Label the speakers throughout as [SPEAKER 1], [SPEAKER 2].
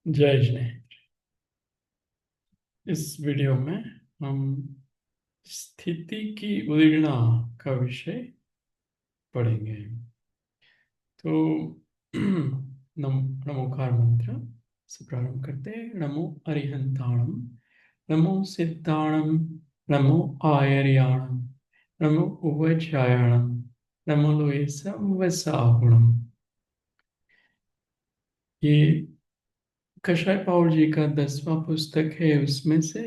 [SPEAKER 1] जय जिनेन्द्र। इस वीडियो में हम स्थिति की उद्दीपना का विषय पढ़ेंगे। तो नमोकार मंत्र से प्रारंभ करते हैं। नमो अरिहंताणम, नमो सिद्धाणम, नमो आयर्याणम, नमो उवचायाणम, नमो लोये संवसाहुणम। ये कषाय पाउल जी का 10वां पुस्तक है। उसमें से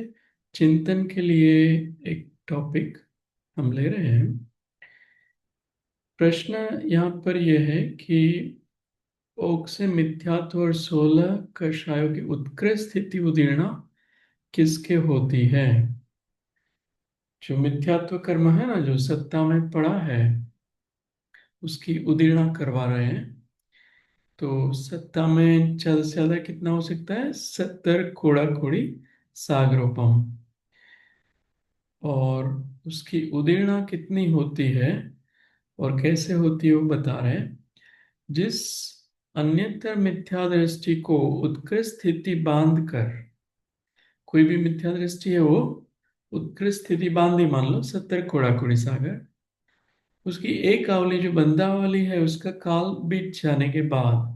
[SPEAKER 1] चिंतन के लिए एक टॉपिक हम ले रहे हैं। प्रश्न यहाँ पर यह है कि ओक से मिथ्यात्व और 16 कषायों की उत्कृष्ट स्थिति उदीर्णा किसके होती है। जो मिथ्यात्व कर्म है ना, जो सत्ता में पड़ा है, उसकी उदीर्णा करवा रहे हैं। तो सत्ता में ज्यादा से ज्यादा कितना हो सकता है? 70 कोड़ा कोड़ी सागरोपम। और उसकी उदीर्णा कितनी होती है और कैसे होती है वो बता रहे हैं। जिस अन्यतर मिथ्या दृष्टि को उत्कृष्ट स्थिति बांध कर, कोई भी मिथ्या दृष्टि है वो उत्कृष्ट स्थिति बांधी, मान लो 70 कोड़ा कोड़ी सागर, उसकी एक आवली जो बंधावली है उसका काल बीत जाने के बाद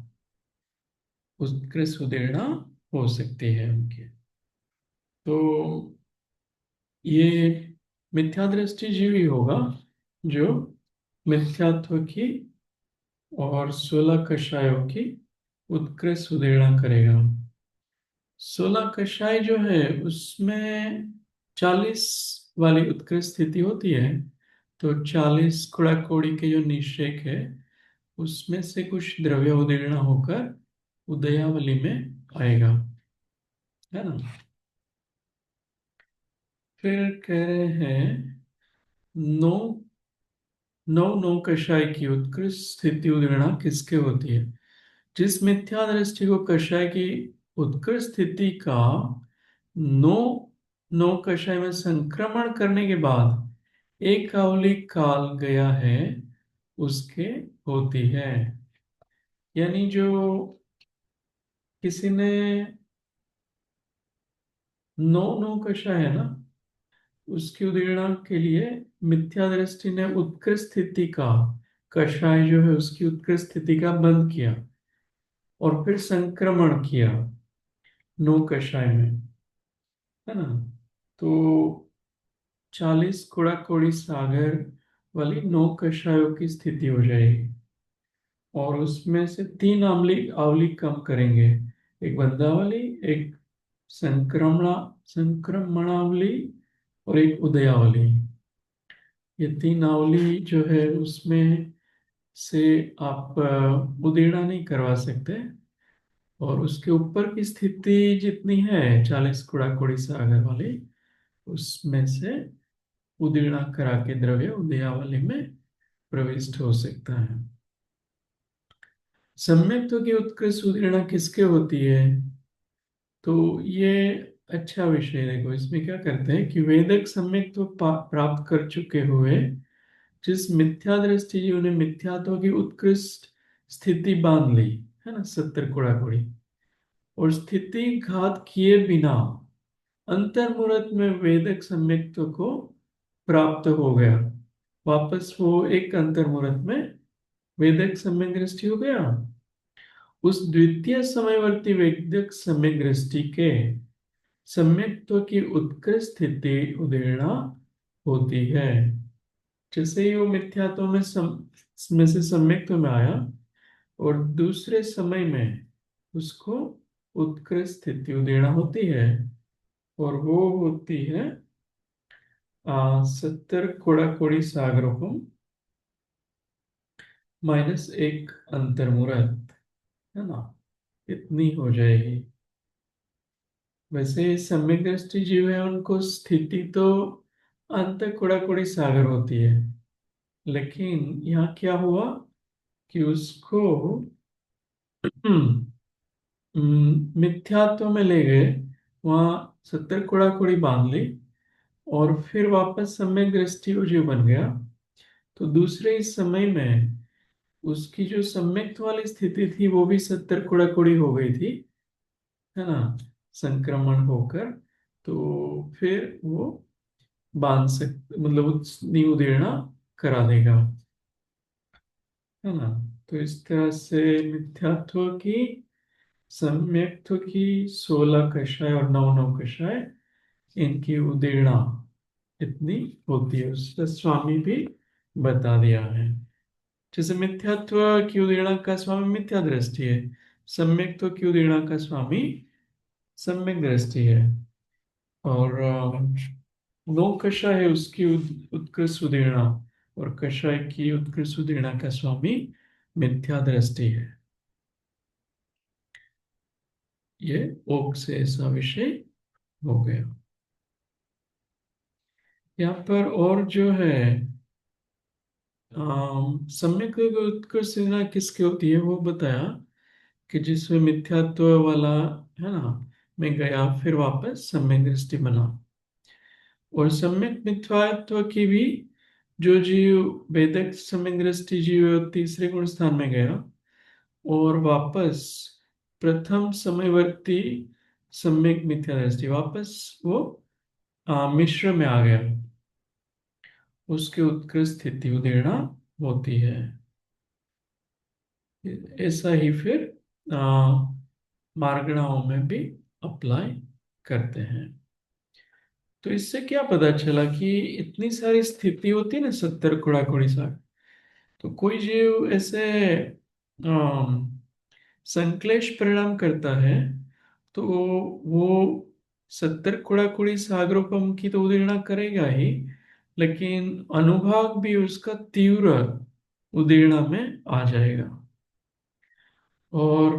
[SPEAKER 1] उत्कृष्ट उदीर्णा हो सकती है उनकी। तो ये मिथ्या दृष्टि जीव ही होगा जो मिथ्यात्व की और 16 कषायों की उत्कृष्ट सुदृढ़ करेगा। 16 कषाय जो है उसमें 40 वाली उत्कृष्ट स्थिति होती है। तो 40 कुड़ा कोड़ी के जो निषेक है उसमें से कुछ द्रव्य उदीर्ण होकर उदयावली में आएगा, है ना। फिर कह रहे हैं नौ नौ नौ कषाय की उत्कृष्ट स्थिति उदीर्णा किसके होती है। जिस मिथ्या दृष्टि को कषाय की उत्कृष्ट स्थिति का नौ नौ कषाय में संक्रमण करने के बाद एक कावली काल गया है उसके होती है। यानी जो किसी ने नौ नौ कषाय है ना, उसकी उदीर्णा के लिए मिथ्या दृष्टि ने उत्कृष्ट स्थिति का कषाय जो है उसकी उत्कृष्ट स्थिति का बंद किया और फिर संक्रमण किया नौ कषाय में, है ना। तो 40 कोड़ा कोड़ी सागर वाली नौ कषायों की स्थिति हो जाएगी और उसमें से 3 आंवली आवली कम करेंगे। एक बंधावली, एक संक्रमणावली और एक उदयावली। ये 3 आवली जो है उसमें से आप उदीर्णा नहीं करवा सकते। और उसके ऊपर की स्थिति जितनी है 40 कुड़ा कुड़ी सागर वाली, उसमें से उदीर्णा करा के द्रव्य उदयावली में प्रविष्ट हो सकता है। सम्यक्त्व की उत्कृष्ट उदीर्णा किसके होती है। तो ये अच्छा विषय है। देखो इसमें क्या करते हैं कि वेदक सम्यक्त्व प्राप्त कर चुके हुए जिस मिथ्या दृष्टि जी उन्हें मिथ्यात्व की उत्कृष्ट स्थिति बांध ली, है ना, 70 कोड़ा कोड़ी, और स्थिति घात किए बिना अंतर्मुहूर्त में वेदक सम्यक्त्व को प्राप्त हो गया। वापस वो एक अंतर्मुहूर्त में वेदक सम्यक दृष्टि हो गया। उस द्वितीय समयवर्ती वेदक सम्यक दृष्टि के सम्यक्त्व की उत्कृष्ट स्थिति उदीर्णा होती है। जैसे ही वो मिथ्यात्व में से सम्यक्त्व में आया और दूसरे समय में उसको उत्कृष्ट स्थिति उदीर्णा होती है और वो होती है 70 कोड़ा कोड़ी सागरोपम माइनस एक अंतर्मुहूर्त, है ना। इतनी हो जाएगी। वैसे सम्यक दृष्टि जीव है उनको स्थिति तो अंत कोड़ा कोड़ी सागर होती है, लेकिन यहाँ क्या हुआ कि उसको मिथ्यात्व में ले गए, वहां 70 कोड़ा कोड़ी बांध ली और फिर वापस सम्यक दृष्टि वो जीव बन गया। तो दूसरे इस समय में उसकी जो सम्यक्त वाली स्थिति थी वो भी 70 कोड़ा कोड़ी हो गई थी। है ना, संक्रमण होकर, तो फिर वो बांध सक मतलब उतनी उदेड़ना करा देगा, है ना। तो इस तरह से मिथ्यात्व की, सम्यक्त्व की 16 कषाय और 9 कषाय, इनकी उदेड़ना इतनी होती है, उसका स्वामी भी बता दिया है। जैसे मिथ्यात्व की उदेड़ना का स्वामी मिथ्या दृष्टि है, सम्यक्त्व की उदेड़ना का स्वामी सम्यक दृष्टि है, और 9 कषाय है उसकी उत्कृष्ट उदेड़ना, और कषाय की उत्कृष्ट उदेड़ना का स्वामी मिथ्या दृष्टि है। ये ओक से ऐसा विषय हो गया। यहाँ पर और जो है सम्यक उत्कृष्ट उदेड़ना किसकी होती है वो बताया, कि जिसमें मिथ्यात्व वाला, है ना, मैं गया फिर वापस सम्यक दृष्टि बना। और सम्यक मिथ्यात्व की भी, जो जीव वेदक सम्यक दृष्टि जीव तीसरे गुण स्थान में गया और वापस प्रथम समयवर्ती सम्यक मिथ्या दृष्टि, वापस वो मिश्र में आ गया, उसकी उत्कृष्ट स्थिति उदेड़ना होती है। ऐसा ही फिर मार्गणाओं में भी अप्लाई करते हैं। तो इससे क्या पता चला कि इतनी सारी स्थिति होती है ना, 70 कुड़ा कुड़ी साठ, तो कोई जीव ऐसे संक्लेश परिणाम करता है, तो वो 70 कुड़ा कुड़ी सागरोपम की तो उदीर्णा करेगा ही, लेकिन अनुभाग भी उसका तीव्र उदीर्णा में आ जाएगा, और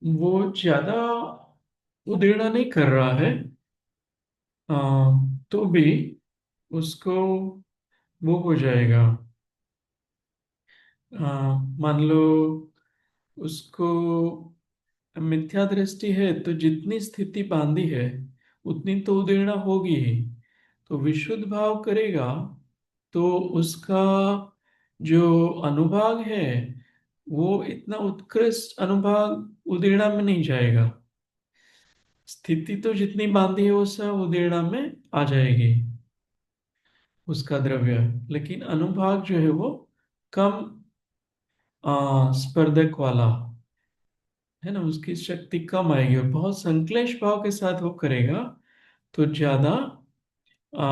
[SPEAKER 1] वो ज्यादा उदीर्णा नहीं कर रहा है, आ, तो भी उसको वो हो जाएगा, मान लो उसको मिथ्या दृष्टि है, तो जितनी स्थिति बांधी है उतनी तो उदीर्णा होगी ही, तो विशुद्ध भाव करेगा तो उसका जो अनुभाग है वो इतना उत्कृष्ट अनुभाग उदीर्णा में नहीं जाएगा, स्थिति तो जितनी बांधी है वो सब उदीर्णा में आ जाएगी उसका द्रव्य, लेकिन अनुभाग जो है वो कम स्पर्धक वाला, है ना, उसकी शक्ति कम आएगी, और बहुत संक्लेश भाव के साथ वो करेगा तो ज्यादा आ,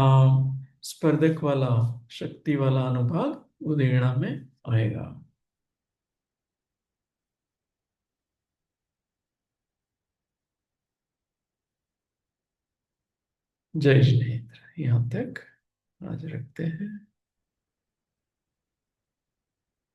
[SPEAKER 1] स्पर्धक वाला, शक्ति वाला अनुभाग उदीर्णा में आएगा। जय श्री हिंद। यहाँ तक आज रखते हैं।